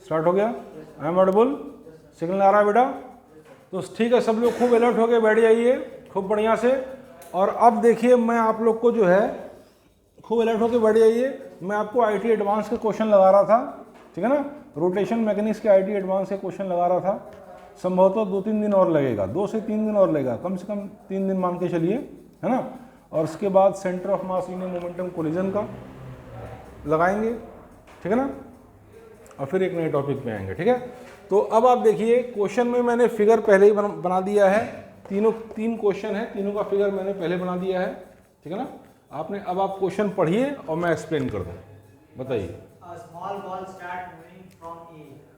Start हो गया? I am audible? Signal आ रहा है बेटा? तो ठीक है, सब लोग खूब अलर्ट हो गए, बैठ जाइए खूब बढ़िया से। और अब देखिए मैं आप लोग को जो है खूब अलर्ट होकर बैठ जाइए। मैं आपको आईटी एडवांस के क्वेश्चन लगा रहा था, ठीक है ना, रोटेशन मैकेनिक्स के आईटी एडवांस के क्वेश्चन लगा रहा था। संभवतः 2-3 दिन और लगेगा, 2 से 3 दिन और लगेगा, कम से कम 3 दिन मान के चलिए, है ना। और उसके बाद centre of mass linear momentum collision का लगाएंगे, ठीक है ना, और फिर एक नए टॉपिक पे आएंगे, ठीक है। तो अब आप देखिए क्वेश्चन में मैंने फिगर पहले ही बना दिया है, तीन क्वेश्चन है, तीनों का फिगर मैंने पहले बना दिया है, ठीक है ना। आपने अब आप क्वेश्चन पढ़िए और मैं एक्सप्लेन कर दूँ, बताइए।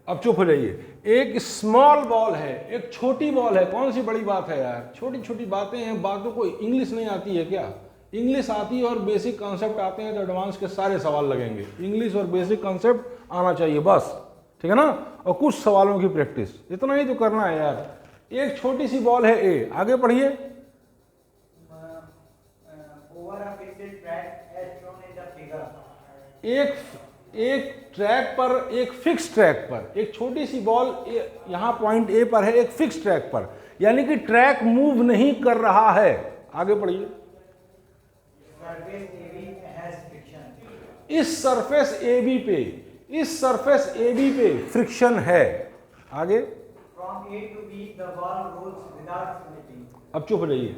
अब चुप हो जाइए। एक स्मॉल बॉल है, एक छोटी बॉल है, कौन सी बड़ी बात है यार, छोटी छोटी बातें हैं, बातों को इंग्लिश नहीं आती है क्या? इंग्लिश आती है और बेसिक कॉन्सेप्ट आते हैं तो एडवांस के सारे सवाल लगेंगे। इंग्लिश और बेसिक कॉन्सेप्ट आना चाहिए बस, ठीक है ना, और कुछ सवालों की प्रैक्टिस, इतना ही तो करना है यार। एक छोटी सी बॉल है ए, आगे पढ़िए। एक ट्रैक पर, एक फिक्स ट्रैक पर, एक छोटी सी बॉल यहाँ पॉइंट ए पर है, एक फिक्स ट्रैक पर, यानी कि ट्रैक मूव नहीं कर रहा है। आगे पढ़िए। इस सरफेस AB पे, इस सरफेस AB पे फ्रिक्शन है। आगे। अब चुप हो जाइए।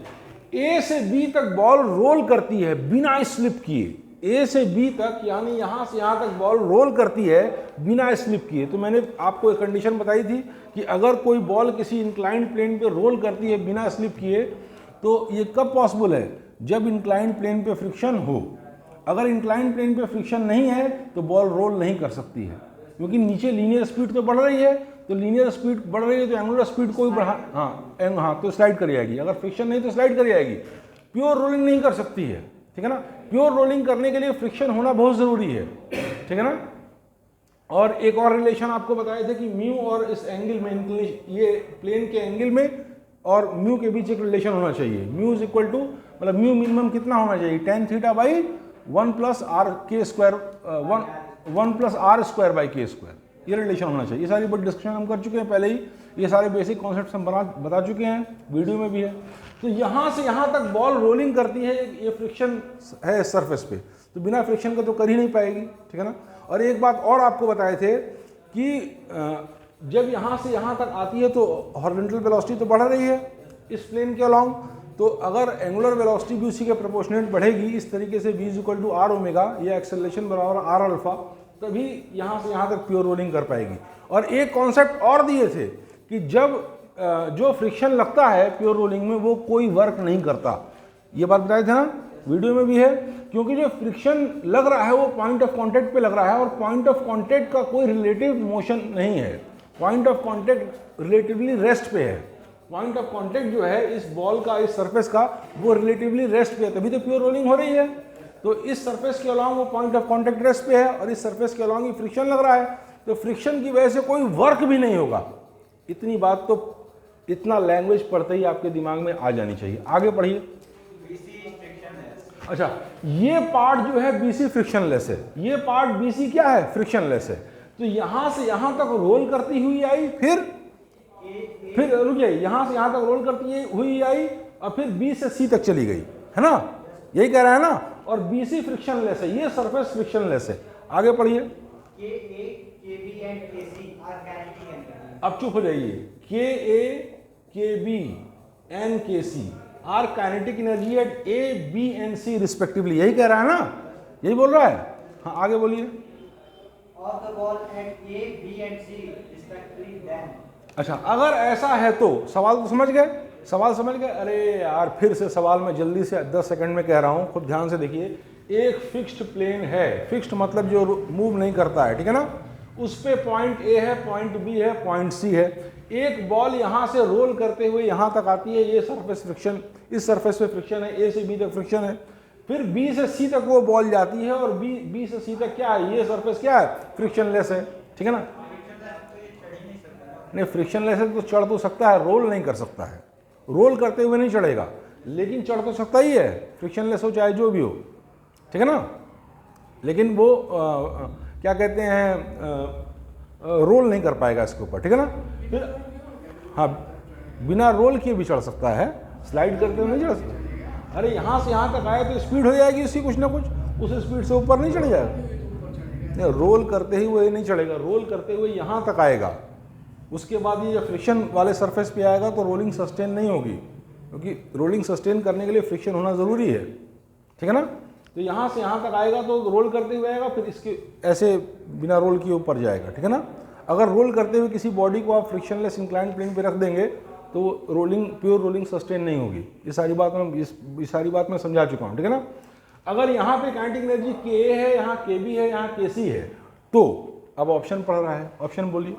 A से B तक बॉल रोल करती है बिना स्लिप किए, A से B तक यानी यहां से यहां तक बॉल रोल करती है बिना स्लिप किए। तो मैंने आपको एक कंडीशन बताई थी कि अगर कोई बॉल किसी इंक्लाइंड प्लेन पे रोल करती है बिना स्लिप किए तो ये कब पॉसिबल है? जब इंक्लाइंड प्लेन पे फ्रिक्शन हो। अगर इंक्लाइंड प्लेन पे फ्रिक्शन नहीं है तो बॉल रोल नहीं कर सकती है, क्योंकि नीचे लीनियर स्पीड तो बढ़ रही है, तो लीनियर स्पीड बढ़ रही है तो एंगुलर स्पीड को भी बढ़ा, हाँ तो स्लाइड कर जाएगी। अगर फ्रिक्शन नहीं तो स्लाइड कर जाएगी, प्योर रोलिंग नहीं कर सकती है, ठीक है ना। प्योर रोलिंग करने के लिए फ्रिक्शन होना बहुत जरूरी है, ठीक है ना। और एक और रिलेशन आपको बताए थे कि म्यू और इस एंगल में, ये प्लेन के एंगल में और म्यू के बीच एक रिलेशन होना चाहिए। म्यू इज इक्वल टू, मतलब म्यू मिनिमम कितना होना चाहिए? tan theta by 1 plus R K square, 1 plus R square by K square, ये रिलेशन होना चाहिए। ये सारी बड़ी डिस्कशन हम कर चुके हैं पहले ही, ये सारे बेसिक कॉन्सेप्ट हम बता चुके हैं, वीडियो में भी है। तो यहाँ से यहाँ तक बॉल रोलिंग करती है, ये फ्रिक्शन है इस सरफेस पे, तो बिना फ्रिक्शन का तो कर ही नहीं पाएगी, ठीक है ना। और एक बात और आपको बताए थे कि जब यहाँ से यहाँ तक आती है तो हॉरिजॉन्टल वेलोसिटी तो बढ़ रही है इस प्लेन के अलॉन्ग, तो अगर एंगुलर वेलोसिटी भी उसी के प्रोपोर्शनेट बढ़ेगी इस तरीके से, v equal to R omega या एक्सेलरेशन बराबर आर अल्फा, तभी यहाँ से यहाँ तक प्योर रोलिंग कर पाएगी। और एक कॉन्सेप्ट और दिए थे कि जब जो फ्रिक्शन लगता है प्योर रोलिंग में वो कोई वर्क नहीं करता, ये बात बताए थे ना, वीडियो में भी है। क्योंकि जो फ्रिक्शन लग रहा है वो पॉइंट ऑफ कांटेक्ट पे लग रहा है, और पॉइंट ऑफ कांटेक्ट का कोई रिलेटिव मोशन नहीं है, point of contact relatively rest पे है। पॉइंट ऑफ कांटेक्ट जो है इस बॉल का, इस सरफेस का, वो रिलेटिवली रेस्ट पे है, तभी तो प्योर रोलिंग हो रही है। तो इस सरफेस के अलॉन्ग वो पॉइंट ऑफ कांटेक्ट रेस्ट पे है और इस सरफेस के अलॉन्ग ही फ्रिक्शन लग रहा है, तो फ्रिक्शन की वजह से कोई वर्क भी नहीं होगा। इतनी बात तो, इतना लैंग्वेज पढ़ते ही आपके दिमाग में आ जानी चाहिए। आगे पढ़िए। अच्छा, ये पार्ट जो है BC फ्रिक्शनलेस है, ये पार्ट BC क्या है? फ्रिक्शनलेस है। तो यहां से यहां तक रोल करती हुई आई, फिर रुक जाइए, यहां से यहां तक रोल करती हुई आई और फिर B से C तक चली गई, है ना, यही कह रहा है ना। और BC फ्रिक्शनलेस है, ये सरफेस फ्रिक्शनलेस है। आगे पढ़िए। अब चुप हो जाइए। KA, KB and KC are kinetic energy at A, B and C respectively, यही कह रहा है ना, यही बोल रहा है। हाँ आगे बोलिए। अच्छा, अगर ऐसा है तो सवाल तो समझ गए, सवाल समझ गए। अरे यार फिर से सवाल में जल्दी से 10 सेकंड में कह रहा हूँ, खुद ध्यान से देखिए। एक फिक्स्ड प्लेन है, फिक्स्ड मतलब जो मूव नहीं करता है, ठीक है ना, उस पे पॉइंट A है, पॉइंट B है, पॉइंट C है। एक बॉल यहाँ से रोल करते हुए यहाँ तक आती है, ये सरफेस फ्रिक्शन, इस सरफेस पे फ्रिक्शन है, A से B तक फ्रिक्शन है, फिर B से C तक वो बॉल जाती है और B से C तक क्या है? ये सरफेस क्या है? फ्रिक्शनलेस है, ठीक है ना। नहीं, फ्रिक्शनलेस है तो चढ़ तो सकता है, रोल नहीं कर सकता है, रोल करते हुए नहीं चढ़ेगा, लेकिन चढ़ तो सकता ही है, फ्रिक्शनलेस हो चाहे जो भी हो, ठीक है ना। लेकिन वो क्या कहते हैं, रोल नहीं कर पाएगा इसके ऊपर, ठीक है ना। फिर हाँ, बिना रोल किए भी चढ़ सकता है, स्लाइड करते हुए नहीं चढ़ सकता। अरे यहाँ से यहाँ तक आए तो स्पीड हो जाएगी उसकी कुछ ना कुछ, उस स्पीड से ऊपर नहीं चढ़ जाएगा। रोल करते ही वो नहीं चढ़ेगा, रोल करते हुए यहाँ तक आएगा, उसके बाद ये जब फ्रिक्शन वाले सरफेस पे आएगा तो रोलिंग सस्टेन नहीं होगी, क्योंकि रोलिंग सस्टेन करने के लिए फ्रिक्शन होना ज़रूरी है, ठीक है ना। तो यहाँ से यहाँ तक आएगा तो रोल करते हुए आएगा, फिर इसके ऐसे बिना रोल किए ऊपर जाएगा, ठीक है ना। अगर रोल करते हुए किसी बॉडी को आप फ्रिक्शनलेस इंक्लाइंड प्लेन पे रख देंगे तो रोलिंग, प्योर रोलिंग सस्टेन नहीं होगी। ये सारी बात मैं समझा चुका हूँ, ठीक है ना। अगर यहाँ पे काइनेटिक एनर्जी के है, यहाँ के बी है, यहाँ के सी है, तो अब ऑप्शन पढ़ रहा है, ऑप्शन बोलिए।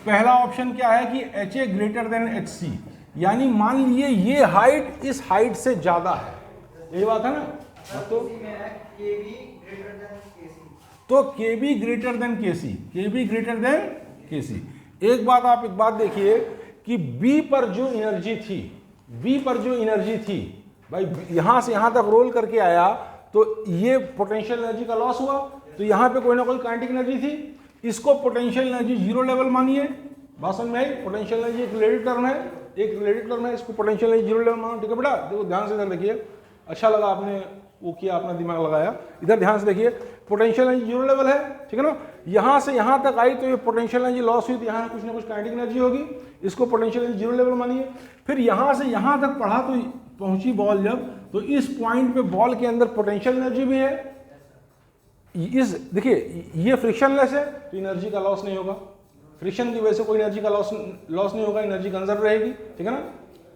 पहला ऑप्शन क्या है कि H A greater than H C, यानी मान लीजिए ये हाइट इस हाइट से ज्यादा है, यही बात है ना। तो के बी ग्रेटर देन के सी, के बी ग्रेटर देन के सी। एक बात देखिए कि बी पर जो एनर्जी थी, बी पर जो एनर्जी थी भाई, यहां से यहां तक रोल करके आया तो ये पोटेंशियल एनर्जी का लॉस हुआ, तो यहां पे कोई ना कोई काइनेटिक एनर्जी थी, इसको पोटेंशियल एनर्जी जीरो लेवल मानिए। बात समझ में आई। पोटेंशियल एनर्जी एक रिलेटिव टर्म है, इसको पोटेंशियल एनर्जी जीरो लेवल मानो, ठीक है बेटा। देखो ध्यान से इधर देखिए, अच्छा लगा आपने वो किया, अपना दिमाग लगाया। इधर ध्यान से देखिए, पोटेंशियल एनर्जी जीरो लेवल है, ठीक है ना। यहां से यहां तक आई तो ये पोटेंशियल एनर्जी लॉस हुई, तो यहाँ कुछ ना कुछ काइनेटिक एनर्जी होगी, इसको पोटेंशियल एनर्जी जीरो लेवल मानिए। फिर यहां से यहां तक पढ़ा तो पहुंची बॉल जब, तो इस पॉइंट पे बॉल के अंदर पोटेंशियल एनर्जी भी है। इस देखिए ये फ्रिक्शनलेस है तो एनर्जी का लॉस नहीं होगा, फ्रिक्शन की वजह से कोई एनर्जी का लॉस नहीं होगा, एनर्जी कंजर्व रहेगी, ठीक है ना।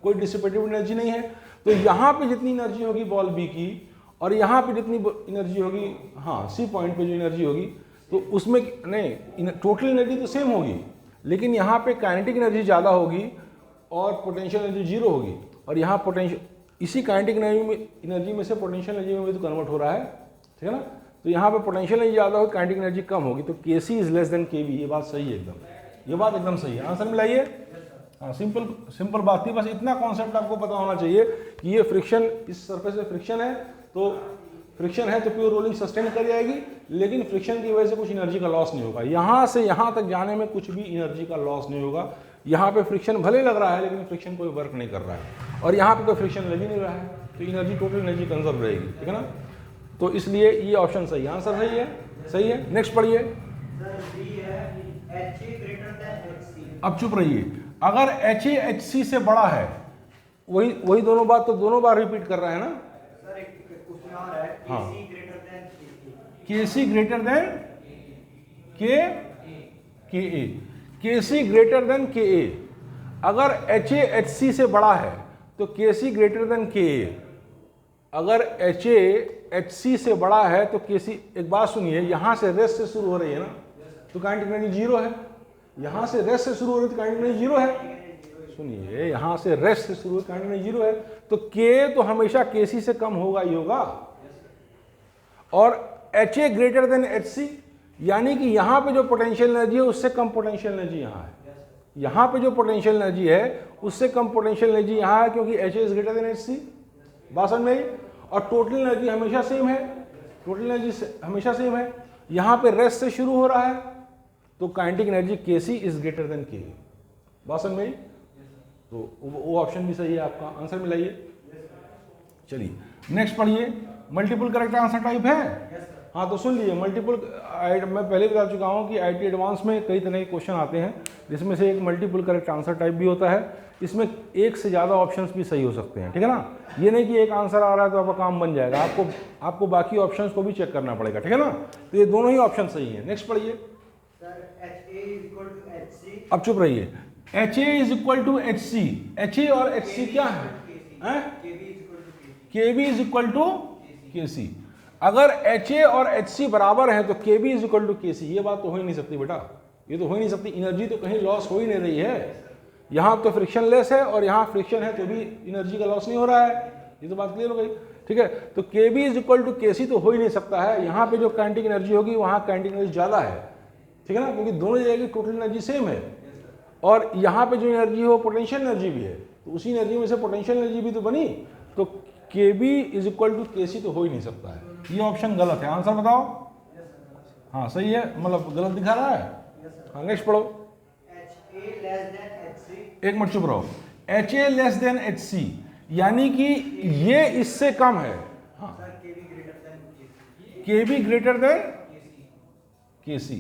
कोई डिसिपेटिव एनर्जी नहीं है। तो यहाँ पे जितनी एनर्जी होगी बॉल बी की, और यहाँ पे जितनी एनर्जी होगी, हाँ सी पॉइंट पे जो एनर्जी होगी, तो उसमें नहीं, टोटल एनर्जी तो सेम होगी, लेकिन यहाँ पे काइनेटिक एनर्जी ज़्यादा होगी और पोटेंशियल एनर्जी जीरो होगी। और यहाँ पोटेंशियल, इसी काइनेटिक एनर्जी में से पोटेंशियल एनर्जी में भी तो कन्वर्ट हो रहा है, ठीक है ना। तो यहाँ पे पोटेंशियल एनर्जी ज़्यादा होगी, काइनेटिक एनर्जी कम होगी, तो के सी इज लेस देन के बी। ये बात सही है एकदम, ये बात एकदम सही है। आंसर मिलाइए। हाँ, सिंपल बात थी, बस इतना कॉन्सेप्ट आपको पता होना चाहिए कि ये फ्रिक्शन, इस सरफेस पे फ्रिक्शन है, तो प्योर रोलिंग सस्टेन कर जाएगी, लेकिन फ्रिक्शन की वजह से कुछ एनर्जी का लॉस नहीं होगा। यहाँ से यहाँ तक जाने में कुछ भी एनर्जी का लॉस नहीं होगा। यहाँ पे फ्रिक्शन भले लग रहा है, लेकिन फ्रिक्शन कोई वर्क नहीं कर रहा है, और यहाँ पे तो फ्रिक्शन लग ही नहीं रहा है, तो एनर्जी, टोटल एनर्जी कंजर्व रहेगी, ठीक है ना। तो इसलिए ये ऑप्शन सही है, आंसर सही है, सही है। नेक्स्ट पढ़िए। अब चुप रहिए। अगर एच ए एच सी से बड़ा है, वही दोनों बात तो दोनों बार रिपीट कर रहा है ना। हाँ, के सी ग्रेटर देन के ए, के सी ग्रेटर देन के ए। अगर एच ए एच सी से बड़ा है तो के सी ग्रेटर देन के ए। अगर एच ए एच सी से बड़ा है तो के सी, एक बात सुनिए, यहां से रेस्ट से शुरू हो रही है ना, तो काइनेटिक एनर्जी जीरो है। यहां से रेस्ट से शुरू हो रही है तो काइनेटिक एनर्जी जीरो है। सुनिए, यहां से रेस्ट से शुरू हो काइनेटिक एनर्जी जीरो है, तो के तो हमेशा के सी से कम होगा ही होगा। और H A greater than H C, यानी कि यहां पे जो पोटेंशियल एनर्जी है उससे कम पोटेंशियल एनर्जी यहां है। यहां पे जो पोटेंशियल एनर्जी है उससे कम पोटेंशियल एनर्जी यहां है, क्योंकि H A is greater than H C. बात समझ में आई। और टोटल एनर्जी हमेशा सेम है, टोटल एनर्जी हमेशा सेम है। यहां पे रेस्ट से शुरू हो रहा है, तो काइनेटिक एनर्जी के सी इज ग्रेटर देन के। बात समझ में आई। तो वो ऑप्शन भी सही है आपका, आंसर मिलाइए। चलिए नेक्स्ट पढ़िए। मल्टीपल करेक्ट आंसर टाइप है। हाँ, तो सुन लीजिए, मल्टीपल, मैं पहले बता चुका हूँ कि आईटी एडवांस में कई तरह के क्वेश्चन आते हैं, जिसमें से एक मल्टीपल करेक्ट आंसर टाइप भी होता है। इसमें एक से ज़्यादा ऑप्शंस भी सही हो सकते हैं, ठीक है ना। ये नहीं कि एक आंसर आ रहा है तो आपका काम बन जाएगा, आपको बाकी ऑप्शंस को भी चेक करना पड़ेगा, ठीक है ना। तो ये दोनों ही ऑप्शन सही है। नेक्स्ट पढ़िए। अब चुप रहिए। H A is equal to H C. H A और एच सी क्या है? के बी इज इक्वल टू के सी। अगर एच ए और एच सी बराबर है तो के बी इज इक्वल टू के सी। ये बात तो हो ही नहीं सकती बेटा, ये तो हो ही नहीं सकती। एनर्जी तो कहीं लॉस हो ही नहीं रही है। यहाँ तो फ्रिक्शन लेस है और यहाँ फ्रिक्शन है, तो भी एनर्जी का लॉस नहीं हो रहा है। ये तो बात क्लियर हो गई, ठीक है। तो के बी इज इक्वल टू के सी तो हो ही नहीं सकता है। यहाँ पे जो काइनेटिक एनर्जी होगी वहाँ काइनेटिक एनर्जी ज़्यादा है, ठीक है ना, क्योंकि दोनों जगह की टोटल एनर्जी सेम है। और यहाँ पे जो एनर्जी है वो पोटेंशियल एनर्जी भी है, तो उसी एनर्जी में से पोटेंशियल एनर्जी भी तो बनी। तो के बी इज इक्वल टू के सी तो हो ही नहीं सकता है। ये ऑप्शन गलत है, आंसर बताओ। हाँ सही है, मतलब गलत दिखा रहा है। हाँ नेक्स्ट पढ़ो। एक मिनट चुप रहो। HA लेस देन HC यानी कि ये इससे कम है। हाँ KB ग्रेटर देन KC,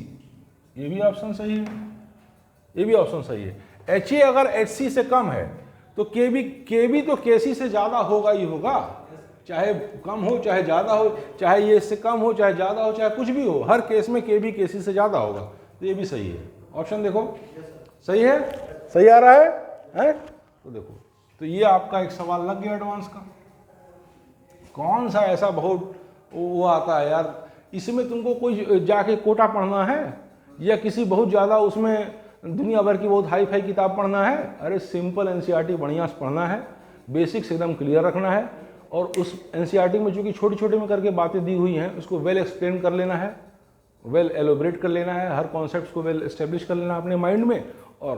ये भी ऑप्शन सही है, ये भी ऑप्शन सही है। HA अगर HC से कम है तो KB तो KC से ज्यादा होगा ही होगा, चाहे कम हो चाहे ज्यादा हो, चाहे ये इससे कम हो चाहे ज्यादा हो, चाहे कुछ भी हो, हर केस में KB KC से ज्यादा होगा, तो ये भी सही है। ऑप्शन देखो सही है, सही आ रहा है? तो देखो, तो ये आपका एक सवाल लग गया एडवांस का। कौन सा ऐसा बहुत वो आता है यार, इसमें तुमको कोई जाके कोटा पढ़ना है या किसी बहुत ज़्यादा उसमें दुनिया भर की बहुत हाई फाई किताब पढ़ना है? अरे सिंपल एनसीईआरटी बढ़िया से पढ़ना है, बेसिक्स एकदम क्लियर रखना है, और उस एनसीईआरटी में चूँकि छोटी छोटी में करके बातें दी हुई हैं उसको वेल एक्सप्लेन कर लेना है, वेल एलोबरेट कर लेना है, हर कॉन्सेप्ट को वेल एस्टेब्लिश कर लेना अपने माइंड में, और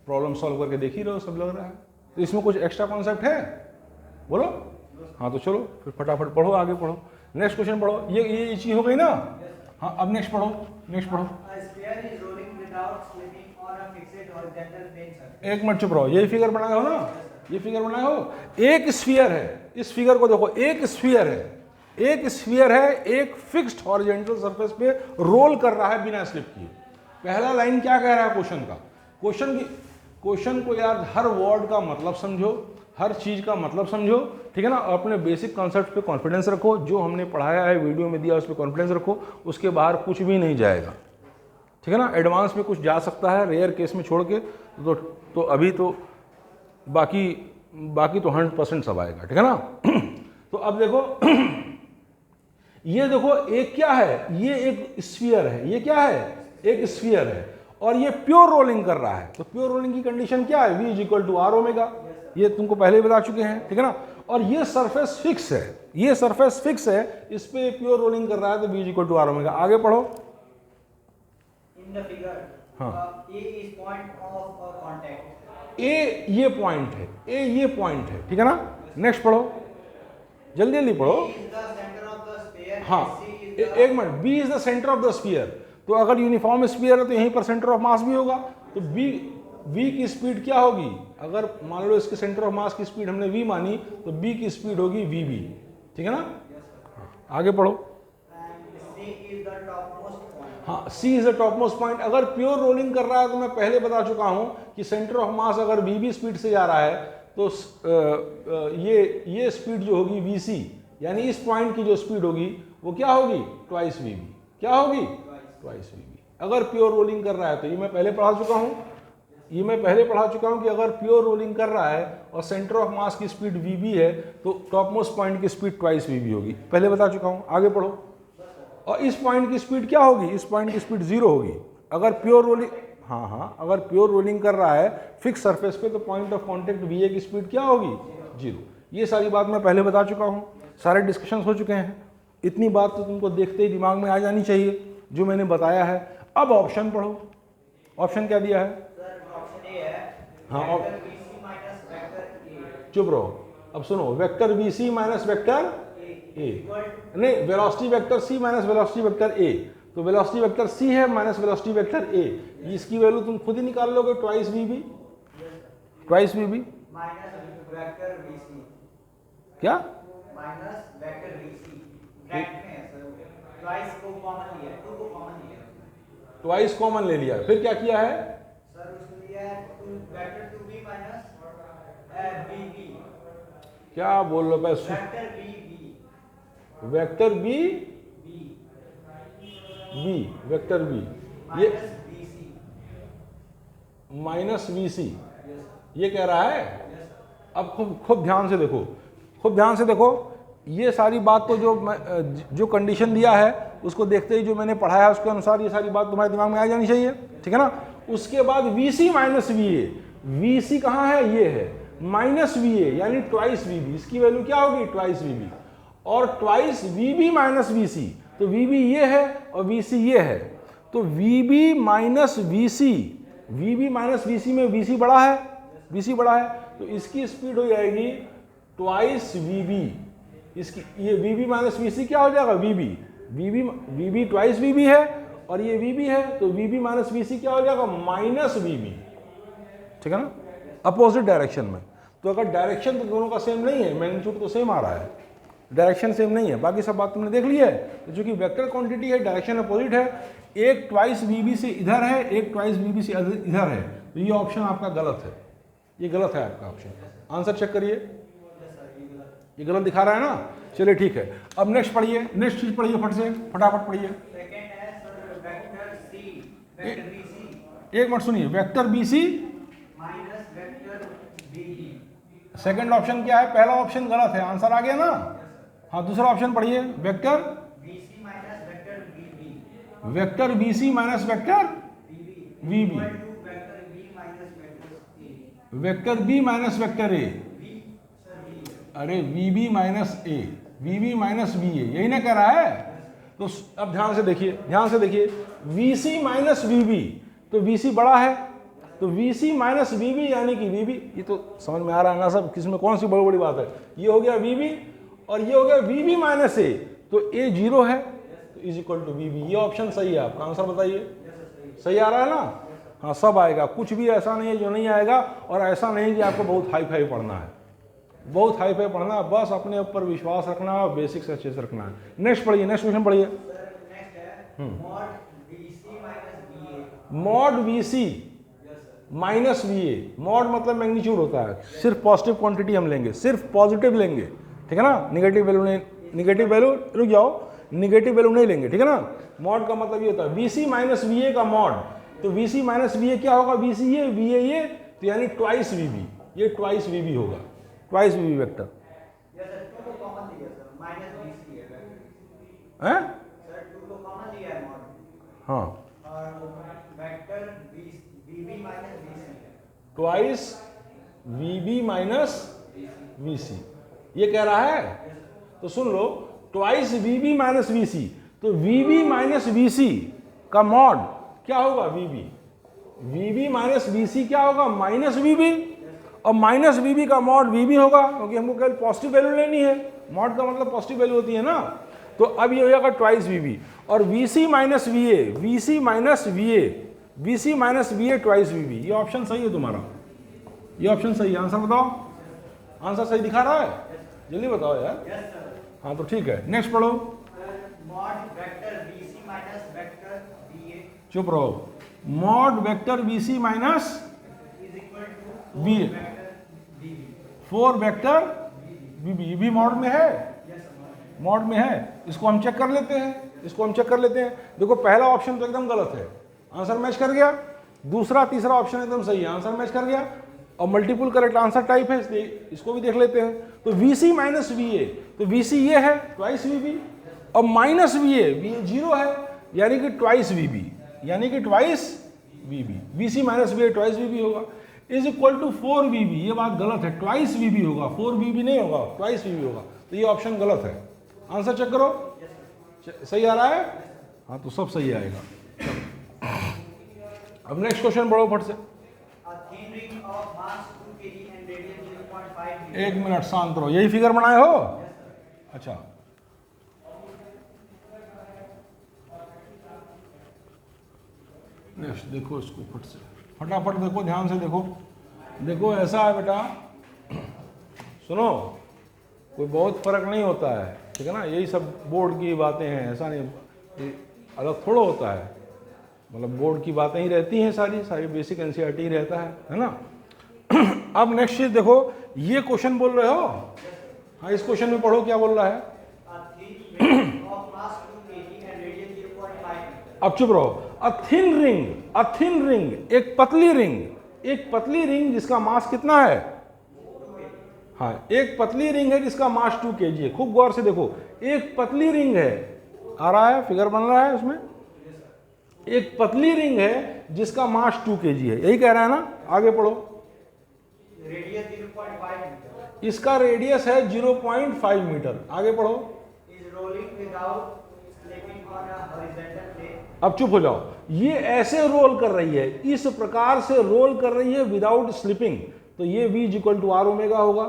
प्रॉब्लम सॉल्व करके देख ही रहे हो, सब लग रहा है। तो इसमें कुछ एक्स्ट्रा कॉन्सेप्ट है बोलो? हाँ तो चलो फिर फटाफट पढ़ो, आगे पढ़ो, नेक्स्ट क्वेश्चन पढ़ो। ये चीज हो गई ना? हाँ अब नेक्स्ट पढ़ो, नेक्स्ट पढ़ो। एक मिनट चुप रहो, यही फिगर बनाए हो ना, ये फिगर बनाए हो। एक स्फीयर है, इस फिगर को देखो, एक स्फीयर है, एक स्फीयर है, एक फिक्स्ड हॉरिजॉन्टल सरफेस पे रोल कर रहा है बिना स्लिप किए। पहला लाइन क्या कह रहा है क्वेश्चन का? क्वेश्चन को यार हर वर्ड का मतलब समझो, हर चीज का मतलब समझो, ठीक है ना, और अपने बेसिक कॉन्सेप्ट पे कॉन्फिडेंस रखो, जो हमने पढ़ाया है वीडियो में दिया उस पर कॉन्फिडेंस रखो, उसके बाहर कुछ भी नहीं जाएगा, ठीक है ना। एडवांस में कुछ जा सकता है, रेयर केस में छोड़ के, तो अभी तो बाकी तो 100% सब आएगा, ठीक है ना। तो अब देखो ये देखो, एक क्या है, ये एक स्फीयर है, ये क्या है, एक स्फीयर है, और ये प्योर रोलिंग कर रहा है। तो प्योर रोलिंग की कंडीशन क्या है? V = R ओमेगा, ये तुमको पहले ही बता चुके हैं, ठीक है ना। और ये सरफेस फिक्स है, ये सरफेस फिक्स है, इस पे प्योर रोलिंग कर रहा है, तो V = R ओमेगा। आगे पढ़ो। हाँ ए ये पॉइंट है, ए ये पॉइंट है, ठीक है ना। नेक्स्ट पढ़ो, जल्दी जल्दी पढ़ो। हाँ एक minute, B is the centre of the sphere, तो अगर यूनिफॉर्म स्फीयर है तो यहीं पर सेंटर ऑफ मास भी होगा, तो V की स्पीड क्या होगी? अगर मान लो इसके सेंटर ऑफ मास की स्पीड हमने V मानी, तो B की स्पीड होगी VB, ठीक है ना। आगे पढ़ो। हाँ C is the top most point. अगर प्योर रोलिंग कर रहा है तो मैं पहले बता चुका हूं कि सेंटर ऑफ मास अगर VB स्पीड से जा रहा है तो ये स्पीड जो होगी VC, यानी इस पॉइंट की जो स्पीड होगी वो क्या होगी? Twice VB। क्या होगी? Twice VB। अगर प्योर रोलिंग कर रहा है तो ये मैं पहले पढ़ा चुका हूं, ये मैं पहले पढ़ा चुका हूं कि अगर प्योर रोलिंग कर रहा है और सेंटर ऑफ मास की स्पीड VB है तो टॉप मोस्ट पॉइंट की स्पीड ट्वाइस VB होगी, पहले बता चुका हूं। आगे पढ़ो। और इस पॉइंट की स्पीड क्या होगी? इस पॉइंट की स्पीड 0 होगी। अगर प्योर रोलिंग, हाँ अगर प्योर रोलिंग कर रहा है फिक्स सरफेस पे तो पॉइंट ऑफ कांटेक्ट VA की स्पीड क्या होगी? 0। ये सारी बात मैं पहले बता चुका हूँ, सारे डिस्कशंस हो चुके हैं। इतनी बात तो तुमको देखते ही दिमाग में आ जानी चाहिए जो मैंने बताया है। अब ऑप्शन पढ़ो, ऑप्शन क्या दिया है? हाँ चुप रहो, अब सुनो। Vector VC minus vector A, नहीं velocity vector C minus velocity vector A, तो वेलोसिटी वेक्टर C है माइनस वेलोसिटी वेक्टर A, इसकी वैल्यू तुम खुद ही निकाल लोगे, twice VB, twice VB minus vector VC, क्या माइनस वेक्टर VC ब्रैकेट में है सर, ट्वाइस को कॉमन लिया, 2 को कॉमन लिया, ट्वाइस कॉमन ले लिया, फिर क्या किया है सर? उसने लिया वेक्टर 2B माइनस VB। क्या बोल रहे हो? Vector VB, vector B vector B, ये माइनस VC ये कह रहा है। अब खूब ध्यान से देखो, खूब ध्यान से देखो, ये सारी बात तो जो कंडीशन दिया है उसको देखते ही जो मैंने पढ़ाया है उसके अनुसार ये सारी बात तुम्हारे दिमाग में आ जानी चाहिए, ठीक है ना। उसके बाद VC माइनस VA, VC कहाँ है? ये है, माइनस VA यानी ट्वाइस VB, इसकी वैल्यू क्या होगी? ट्वाइस VB, और ट्वाइस VB माइनस VC, तो VB ये है और VC ये है, तो VB minus VC, VB minus VC में VC बड़ा है, VC बड़ा है, तो इसकी स्पीड हो जाएगी ट्वाइस VB, इसकी ये वीबी माइनस वीसी क्या हो जाएगा, वीबी वीबी वीबी ट्वाइस वीबी है और ये वीबी है, तो वीबी माइनस वीसी क्या हो जाएगा, माइनस वीबी, ठीक है ना, अपोजिट डायरेक्शन में। तो अगर डायरेक्शन तो दोनों का सेम नहीं है, मैग्नीट्यूड तो सेम आ रहा है, डायरेक्शन सेम नहीं है, बाकी सब बात तुमने देख ली है। तो चूंकि वेक्टर क्वांटिटी है, डायरेक्शन अपोजिट है, एक ट्वाइस वीबी से इधर है, एक ट्वाइस वीबी से इधर है, तो ये ऑप्शन आपका गलत है, ये गलत है आपका ऑप्शन। आंसर चेक करिए, ये गलत दिखा रहा है ना। चलिए ठीक है, अब नेक्स्ट पढ़िए, नेक्स्ट चीज पढ़िए फट से, फटाफट पढ़िए। एक मिनट सुनिए, वेक्टर बीसी माइनस वेक्टर बीबी। सेकंड ऑप्शन क्या है, पहला ऑप्शन गलत है, आंसर आ गया ना। हाँ दूसरा ऑप्शन पढ़िए, vector BC minus vector BB. Vector BC minus vector VB, vector B minus vector A. Vector B minus vector A, अरे VB minus A, VB minus V A, यही ना कह रहा है। तो अब ध्यान से देखिए, ध्यान से देखिए, वीसी माइनस वीबी, तो वीसी बड़ा है, तो वीसी माइनस वीबी यानी कि वीबी, ये तो समझ में आ रहा है ना सब, किसमें कौन सी बड़ी बड़ी बात है। ये हो गया वीबी और ये हो गया वीबी माइनस ए, तो ए जीरो है, तो इज इक्वल टू वीबी। ये ऑप्शन सही है आपका, आंसर बताइए, सही आ रहा है ना। हाँ सब आएगा, कुछ भी ऐसा नहीं है जो नहीं आएगा, और ऐसा नहीं कि आपको बहुत हाई फाई पढ़ना है, बहुत हाई फाई पढ़ना है, बस अपने ऊपर विश्वास रखना है और बेसिक्स अच्छे से रखना है। नेक्स्ट पढ़िए, नेक्स्ट क्वेश्चन पढ़िए। मॉड वीसी माइनस वी ए, मॉड मतलब मैग्नीट्यूड होता है, सिर्फ पॉजिटिव क्वांटिटी हम लेंगे, सिर्फ पॉजिटिव लेंगे, ठीक है ना, निगेटिव वैल्यू नहीं, निगेटिव वैल्यू रुक जाओ, निगेटिव वैल्यू नहीं लेंगे, ठीक है ना। मॉड का मतलब ये होता है वीसी माइनस वी ए का मॉड, तो वीसी माइनस वी ए क्या होगा, वीसी ये वी ए ये, तो यानी ट्वाइस वीबी, ये ट्वाइस वीबी होगा, ट्वाइस वीबी वेक्टर हैं। हाँ ट्वाइस वीबी माइनस वीसी, ये कह रहा है। तो सुन लो, ट्वाइस वीबी माइनस वीसी, तो वीबी माइनस वीसी का मॉड क्या होगा, वीबी, वीबी माइनस वीसी क्या होगा, माइनस वीबी, और माइनस वीबी का मॉड वीबी होगा, क्योंकि हमको केवल पॉजिटिव वैल्यू लेनी है, मॉड का मतलब पॉजिटिव वैल्यू होती है ना। तो अब ये हो जाएगा ट्वाइस वीबी, और VC minus V A, VC minus V A, VC minus V A twice VB, ये ऑप्शन सही है तुम्हारा, ये ऑप्शन सही है। आंसर बताओ, आंसर सही दिखा रहा है, जल्दी बताओ यार। हाँ तो ठीक है, नेक्स्ट पढ़ो। चुप रहो, mod vector BC minus V A, 4 vector BB, भी मॉड में है, मॉड में है, इसको हम चेक कर लेते हैं, इसको हम चेक कर लेते हैं। देखो पहला ऑप्शन तो एकदम गलत है, आंसर मैच कर गया, दूसरा तीसरा ऑप्शन एकदम सही है, आंसर मैच कर गया, और मल्टीपल करेक्ट आंसर टाइप है, इसलिए इसको भी देख लेते हैं। तो वीसी माइनस वी ए, तो वीसी ये है ट्वाइस वीबी, और माइनस वी ए जीरो है, यानी कि ट्वाइस वीबी, यानी कि twice VB, VC minus V A twice VB होगा, इज इक्वल टू 4 वीबी। ये बात गलत है, ट्वाइस वीबी होगा, 4 वीबी नहीं होगा, ट्वाइस वीबी होगा, तो ये ऑप्शन गलत है। आंसर चेक करो, सही आ रहा है, हाँ तो सब सही आएगा। अब नेक्स्ट क्वेश्चन बढ़ो फट से। एक मिनट शांत रहो, यही फिगर बनाए हो, अच्छा नेक्स्ट देखो इसको फट से, फटाफट देखो, ध्यान से देखो, देखो ऐसा है बेटा, सुनो, कोई बहुत फर्क नहीं होता है, ठीक है ना, यही सब बोर्ड की बातें हैं, ऐसा नहीं अलग थोड़ा होता है, मतलब बोर्ड की बातें ही रहती हैं, सारी सारी बेसिक एनसीईआरटी ही रहता है ना। अब नेक्स्ट चीज देखो, ये क्वेश्चन बोल रहे हो, हाँ इस क्वेश्चन में पढ़ो क्या बोल रहा है। अब चुप रहो, अ थिन रिंग, एक पतली रिंग जिसका मास कितना है, हाँ एक पतली रिंग है जिसका मास 2 kg है। खूब गौर से देखो, एक पतली रिंग है, आ रहा है फिगर बन रहा है उसमें, एक पतली रिंग है जिसका मास 2 kg है, यही कह रहा है ना। आगे पढ़ो, रेडियस 0.5 मीटर, इसका रेडियस है 0.5 मीटर। आगे पढ़ो, is rolling without slipping on a horizontal plane. अब चुप हो जाओ, ये ऐसे रोल कर रही है, इस प्रकार से रोल कर रही है विदाउट स्लिपिंग, तो ये v equal to R omega होगा,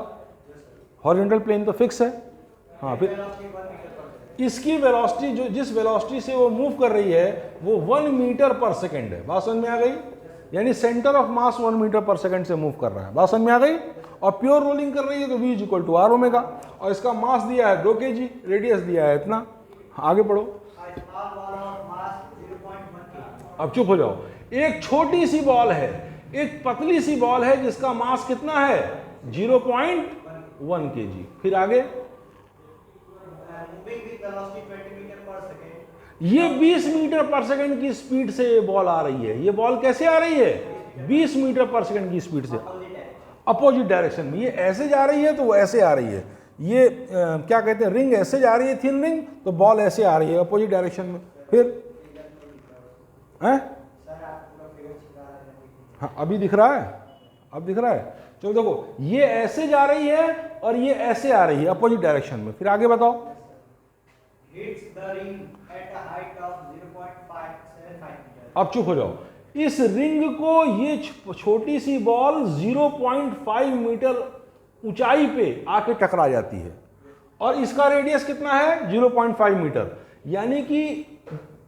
हॉरिजॉन्टल प्लेन तो फिक्स है, हाँ फिर वेलोसिटी 1 मीटर पर सेकंड। इसकी वेलोसिटी जो जिस वेलोसिटी से वो मूव कर रही है वो 1 मीटर पर सेकंड है। बात समझ में आ गई? यानी सेंटर ऑफ मास 1 मीटर पर सेकंड से मूव कर रहा है। बात समझ में आ गई? और प्योर रोलिंग कर रही है तो v is equal to R omega, और इसका मास दिया है 2 kg, रेडियस दिया है इतना। आगे पढ़ो। Small ball of mass 0.1 kg। अब चुप हो जाओ। एक छोटी सी बॉल है, एक पतली सी बॉल है जिसका मास कितना है 0.1 kg। फिर आगे मूविंग विद वेलोसिटी 20 मीटर पर सेकंड। ये 20 मीटर पर सेकंड की स्पीड से ये बॉल आ रही है। ये बॉल कैसे आ रही है 20 मीटर पर सेकंड की स्पीड से, अपोजिट डायरेक्शन में। ये ऐसे जा रही है तो वो ऐसे आ रही है। ये क्या कहते हैं, रिंग ऐसे जा रही है, थिन रिंग, तो बॉल ऐसे आ रही है अपोजिट डायरेक्शन में। फिर हैं? हाँ अभी दिख रहा है, अब दिख रहा है। चलो देखो, ये ऐसे जा रही है और ये ऐसे आ रही है अपोजिट डायरेक्शन में। फिर आगे बताओ। Hits the ring at a height of 0.575 metre. अब चुप हो जाओ। इस रिंग को ये छोटी सी बॉल 0.5 मीटर ऊंचाई पे आके टकरा जाती है, और इसका रेडियस कितना है 0.5 मीटर, यानी कि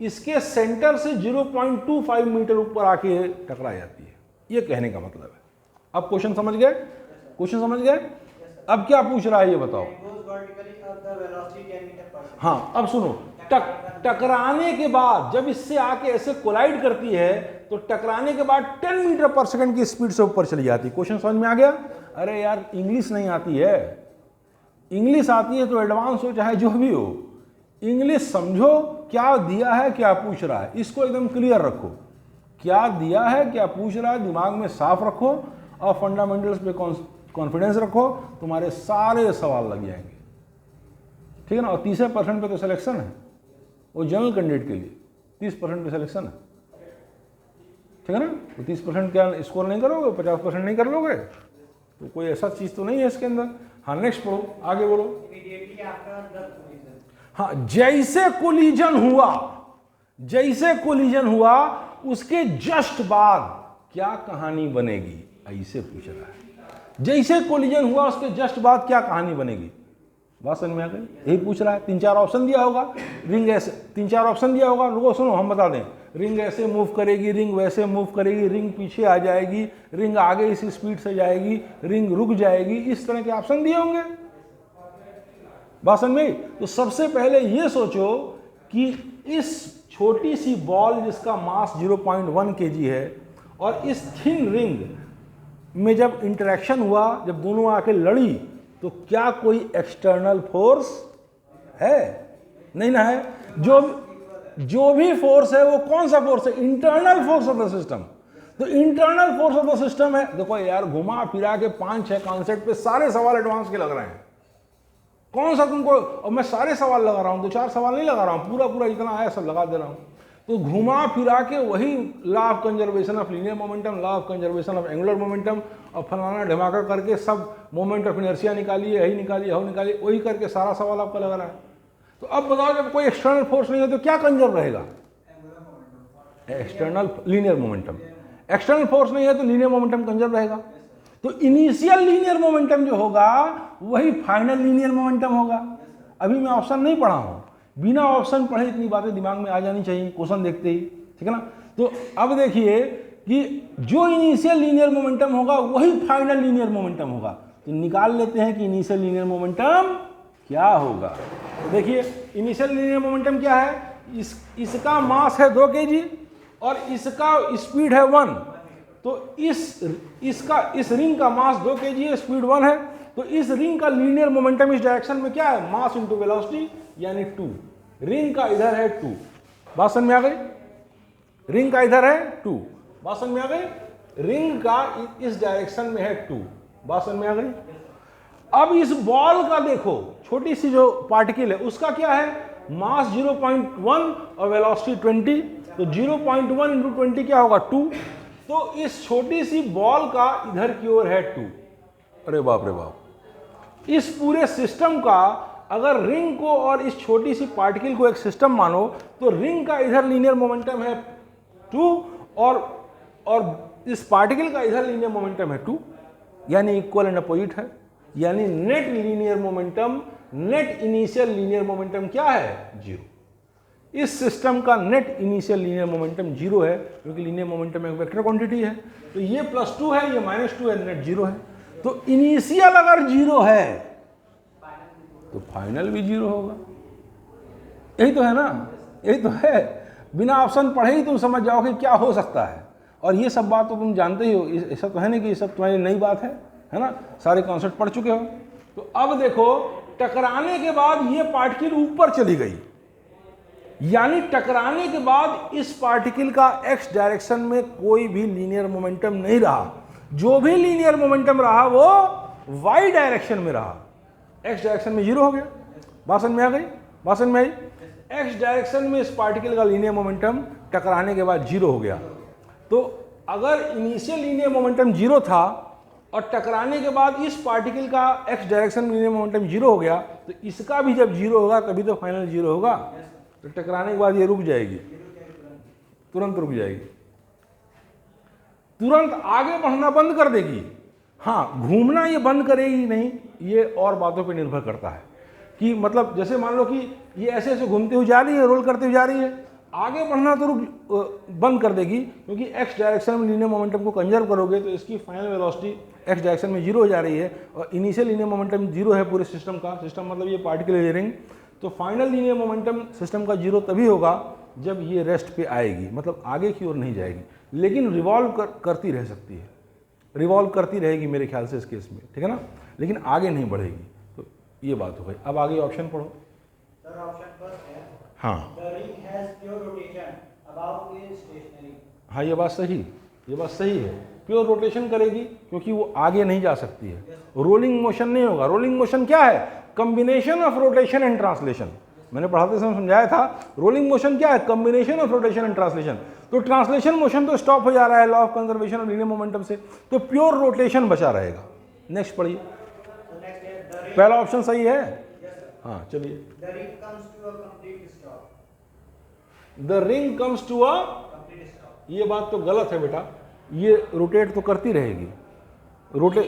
इसके सेंटर से 0.25 मीटर ऊपर आके टकरा जाती है। ये कहने का मतलब है। अब क्वेश्चन समझ गए? क्वेश्चन समझ गए? अब क्या पूछ रहा है ये बताओ। goes vertically up the velocity 10 metre पर सेकंड। हाँ अब सुनो, टकराने के बाद जब इससे आके ऐसे कोलाइड करती है तो टकराने के बाद 10 मीटर पर सेकंड की स्पीड से ऊपर चली जाती है। क्वेश्चन समझ में आ गया? अरे यार इंग्लिश नहीं आती है, इंग्लिश आती है तो एडवांस हो चाहे जो भी हो, इंग्लिश समझो क्या दिया है क्या पूछ रहा है, इसको एकदम क्लियर रखो। क्या दिया है क्या पूछ रहा है दिमाग में साफ रखो, और फंडामेंटल्स पे कॉन्फिडेंस रखो, तुम्हारे सारे सवाल लग जाएंगे। ठीक है ना? और 30% पे तो सिलेक्शन है, वो जनरल कैंडिडेट के लिए 30% पे सिलेक्शन है। ठीक है ना? तो 30% क्या स्कोर नहीं करोगे, 50% नहीं कर लोगे, तो कोई ऐसा चीज़ तो नहीं है इसके अंदर। हाँ नेक्स्ट पढ़ो, आगे बोलो। Immediately after the collision। हाँ जैसे कोलिजन हुआ, जैसे कोलिजन हुआ उसके जस्ट बाद क्या कहानी बनेगी, ऐसे पूछ रहा है। जैसे कोलिजन हुआ उसके जस्ट बाद क्या कहानी बनेगी। बात समझ में आ गई? यही पूछ रहा है। 3-4 ऑप्शन दिया होगा, रिंग ऐसे, 3-4 ऑप्शन दिया होगा, लोगों सुनो हम बता दें। रिंग ऐसे मूव करेगी, रिंग वैसे मूव करेगी, रिंग पीछे आ जाएगी, रिंग आगे इसी स्पीड से जाएगी, रिंग रुक जाएगी, इस तरह के ऑप्शन दिए होंगे। बात समझ में? तो सबसे पहले ये सोचो कि इस छोटी सी बॉल जिसका मास 0.1 kg है और इस थिन रिंग में जब इंटरेक्शन हुआ, जब दोनों आके लड़ी, तो क्या कोई एक्सटर्नल फोर्स है? नहीं ना है। जो भी फोर्स है वो कौन सा फोर्स है? Internal force of the system. तो internal force of the system है। देखो यार घुमा फिरा के 5-6 कॉन्सेप्ट पे सारे सवाल एडवांस के लग रहे हैं। कौन सा तुमको, और मैं सारे सवाल लगा रहा हूं, 2-4 सवाल नहीं लगा रहा हूं, पूरा पूरा जितना आया सब लगा दे रहा हूं। तो घुमा फिरा के वही law of conservation of linear momentum, law of conservation of angular momentum, और फलाना ढमाका करके सब मोमेंट ऑफ इनर्शिया निकालिए, यही निकालिए, यही निकालिए, वही करके सारा सवाल आपका लग रहा है। तो अब बताओ जब कोई एक्सटर्नल फोर्स नहीं है तो क्या कंजर्व रहेगा? External linear momentum. External force नहीं है तो लीनियर मोमेंटम कंजर्व रहेगा। तो इनिशियल लीनियर मोमेंटम जो होगा वही फाइनल लीनियर मोमेंटम होगा। अभी मैं ऑप्शन नहीं पढ़ा हूं, बिना ऑप्शन पढ़े इतनी बातें दिमाग में आ जानी चाहिए क्वेश्चन देखते ही। ठीक है ना? तो अब देखिए कि जो इनिशियल लीनियर मोमेंटम होगा वही फाइनल लीनियर मोमेंटम होगा। तो निकाल लेते हैं कि इनिशियल लीनियर मोमेंटम क्या होगा। तो देखिए इनिशियल लीनियर मोमेंटम क्या है, इसका मास है 2 kg और इसका स्पीड है 1। तो इस रिंग का मास 2 kg है, स्पीड 1 है। तो इस रिंग का लीनियर मोमेंटम इस डायरेक्शन में क्या है, मास इंटू वेलोसिटी यानी 2। रिंग का इधर है 2। बात समझ में आ गई? रिंग का इधर है 2। बात समझ में आ गई? रिंग का इस डायरेक्शन में है 2। बात समझ में आ गई? अब इस बॉल का देखो, छोटी सी जो पार्टिकल है उसका क्या है, मास 0.1 और वेलोसिटी 20। तो 0.1 इंटू 20 क्या होगा 2। तो इस छोटी सी बॉल का इधर की ओर है 2। अरे बाप रे बाप। इस पूरे सिस्टम का अगर रिंग को और इस छोटी सी पार्टिकल को एक सिस्टम मानो तो रिंग का इधर लीनियर मोमेंटम है 2 और इस पार्टिकल का इधर लीनियर मोमेंटम है 2, यानी इक्वल एंड अपोजिट है। यानी net linear momentum net initial linear momentum क्या है? जीरो। इस सिस्टम का net initial linear momentum zero है, क्योंकि लीनियर मोमेंटम एक वेक्टर क्वांटिटी है। तो ये +2 है, ये -2 है, नेट जीरो है। तो इनिशियल अगर जीरो है तो फाइनल भी जीरो होगा। यही तो है ना, यही तो है। बिना ऑप्शन पढ़े ही तुम समझ जाओ कि क्या हो सकता है। और ये सब बात तो तुम जानते ही हो, ऐसा तो है नहीं कि ये सब तुम्हारी नई बात है ना, सारे कॉन्सेप्ट पढ़ चुके हो। तो अब देखो, टकराने के बाद ये पार्टिकल ऊपर चली गई, यानी टकराने के बाद इस पार्टिकल का एक्स डायरेक्शन में कोई भी लीनियर मोमेंटम नहीं रहा। जो भी लीनियर मोमेंटम रहा वो वाई डायरेक्शन में रहा, एक्स डायरेक्शन में जीरो हो गया। बात समझ में आ गई? बात समझ में आई? एक्स डायरेक्शन में इस पार्टिकल का लीनियर मोमेंटम टकराने के बाद जीरो हो गया। तो अगर इनिशियल लीनियर मोमेंटम जीरो था और टकराने के बाद इस पार्टिकल का एक्स डायरेक्शन में लीनियर मोमेंटम जीरो हो गया, तो इसका भी जब जीरो होगा तभी तो फाइनल जीरो होगा। तो टकराने के बाद ये रुक जाएगी, तुरंत रुक जाएगी, तुरंत आगे बढ़ना बंद कर देगी। हाँ, घूमना ये बंद करेगी नहीं, ये और बातों पे निर्भर करता है कि मतलब जैसे मान लो कि ये ऐसे ऐसे घूमते हुए जा रही है, रोल करते हुए जा रही है, आगे बढ़ना तो बंद कर देगी, क्योंकि एक्स डायरेक्शन में लीनियर मोमेंटम को कंजर्व करोगे तो इसकी फाइनल वेलोसिटी एक्स डायरेक्शन में जीरो हो जा रही है, और इनिशियल लीनियर मोमेंटम जीरो है पूरे सिस्टम का। सिस्टम मतलब ये पार्टिकल इंजीनियरिंग। तो फाइनल लीनियर मोमेंटम सिस्टम का जीरो तभी होगा जब ये रेस्ट पे आएगी, मतलब आगे की ओर नहीं जाएगी, लेकिन रिवॉल्व करती रह सकती है, रिवॉल्व करती रहेगी मेरे ख्याल से इस केस में, ठीक है ना, लेकिन आगे नहीं बढ़ेगी। तो ये बात हो गई। अब आगे ऑप्शन पढ़ो। सर ऑप्शन फर्स्ट है, हाँ, the ring has pure rotation about is stationary. हाँ, ये बात सही, ये बात सही है। प्योर रोटेशन करेगी क्योंकि वो आगे नहीं जा सकती है, रोलिंग मोशन नहीं होगा। रोलिंग मोशन क्या है? Combination of rotation and translation. मैंने पढ़ाते समय समझाया था, रोलिंग मोशन क्या है? Combination of rotation and translation. तो ट्रांसलेशन मोशन तो स्टॉप हो जा रहा है law of conservation of linear momentum से, तो प्योर रोटेशन बचा रहेगा। नेक्स्ट पढ़िए। पहला ऑप्शन सही है। हाँ, चलिए। The ring comes to a complete stop. The ring comes to a, ये बात तो गलत है बेटा, ये रोटेट तो करती रहेगी।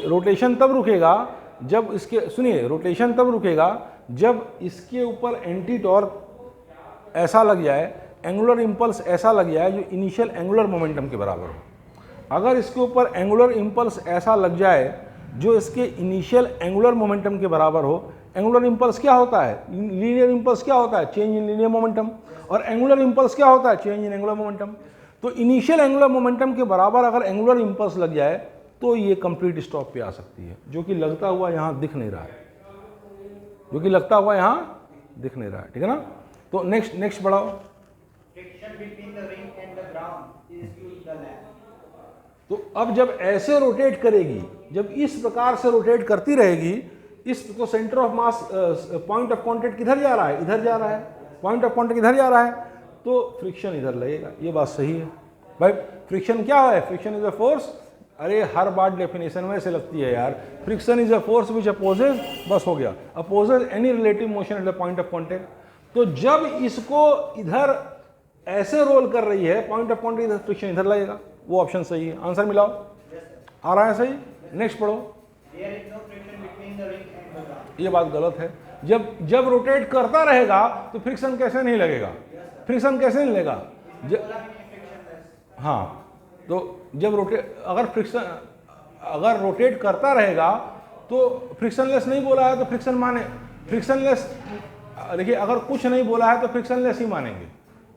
रोटेशन तब रुकेगा जब इसके, सुनिए, रोटेशन तब रुकेगा जब इसके ऊपर एंटी टॉर्क ऐसा लग जाए, एंगुलर इंपल्स ऐसा लग जाए जो इनिशियल एंगुलर मोमेंटम के बराबर हो। अगर इसके ऊपर एंगुलर इंपल्स ऐसा लग जाए जो इसके इनिशियल एंगुलर मोमेंटम के बराबर हो। एंगुलर इंपल्स क्या होता है? लीनियर इंपल्स क्या होता है? Change in linear momentum. और एंगुलर इंपल्स क्या होता है? Change in angular momentum. तो इनिशियल एंगुलर मोमेंटम के बराबर अगर एंगुलर इंपल्स लग जाए तो ये कंप्लीट स्टॉप पे आ सकती है, जो कि लगता हुआ यहाँ दिख नहीं रहा है, जो कि लगता हुआ यहाँ दिख नहीं रहा है, ठीक है ना। तो नेक्स्ट बढ़ाओ। Friction between the ring and the ground is due to the lap. तो अब जब ऐसे रोटेट करेगी, जब इस प्रकार से रोटेट करती रहेगी, इस तो centre of mass, point of contact किधर जा रहा है? इधर जा रहा है। पॉइंट ऑफ कांटेक्ट इधर जा रहा है, तो फ्रिक्शन इधर लगेगा। ये बात सही है भाई। फ्रिक्शन क्या है? Friction is a force. अरे हर बार डेफिनेशन में से लगती है यार। Friction is a force which opposes, बस हो गया, opposes any relative motion at the point of contact. तो जब इसको इधर ऐसे रोल कर रही है, पॉइंट ऑफ कांटेक्ट इधर, फ्रिक्शन इधर लगेगा। वो ऑप्शन सही है। आंसर मिलाओ। आ रहा है सही? नेक्स्ट पढ़ो। There is no friction between the ring and the ground. ये बात गलत है। जब रोटेट करता रहेगा तो फ्रिक्शन कैसे नहीं लगेगा? फ्रिक्शन कैसे नहीं लगेगा? हाँ, तो जब अगर रोटेट करता रहेगा तो फ्रिक्शनलेस नहीं बोला है तो फ्रिक्शन माने, फ्रिक्शनलेस, देखिए अगर कुछ नहीं बोला है तो फ्रिक्शनलेस ही मानेंगे,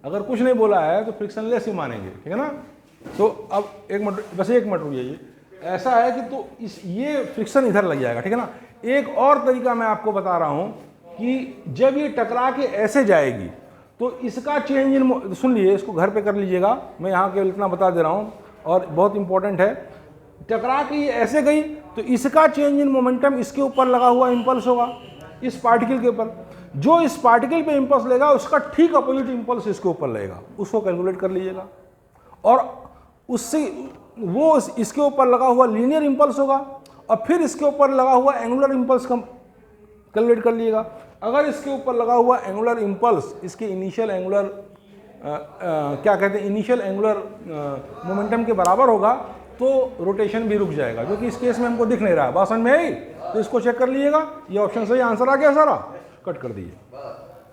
अगर कुछ नहीं बोला है तो फ्रिक्शनलेस ही मानेंगे, ठीक है ना। तो अब एक मिनट, बस एक मिनट रुकिए। ये ऐसा है कि तो ये फ्रिक्शन इधर लग जाएगा, ठीक है ना। एक और तरीका मैं आपको बता रहा हूँ कि जब ये टकरा के ऐसे जाएगी तो इसका चेंज इन, सुन लिए, इसको घर पे कर लीजिएगा, मैं यहाँ केवल इतना बता दे रहा हूँ और बहुत इंपॉर्टेंट है। टकरा के ये ऐसे गई तो इसका चेंज इन मोमेंटम इसके ऊपर लगा हुआ इंपल्स होगा, इस पार्टिकल के ऊपर। जो इस पार्टिकल पे इंपल्स लेगा उसका ठीक अपोजिट इंपल्स इसके ऊपर लगेगा, उसको कैलकुलेट कर लीजिएगा। और उससे वो इसके ऊपर लगा हुआ लीनियर इंपल्स होगा और फिर इसके ऊपर लगा हुआ एंगुलर इंपल्स कैलकुलेट कर लीजिएगा। अगर इसके ऊपर लगा हुआ एंगुलर इंपल्स इसके इनिशियल एंगुलर क्या कहते हैं, इनिशियल एंगुलर मोमेंटम के बराबर होगा तो रोटेशन भी रुक जाएगा, जो कि इस केस में हमको दिख नहीं रहा है। बात समझ में आई? तो इसको चेक कर लीजिएगा। ये ऑप्शन सही, आंसर आ गया सारा। कट कर दीजिए।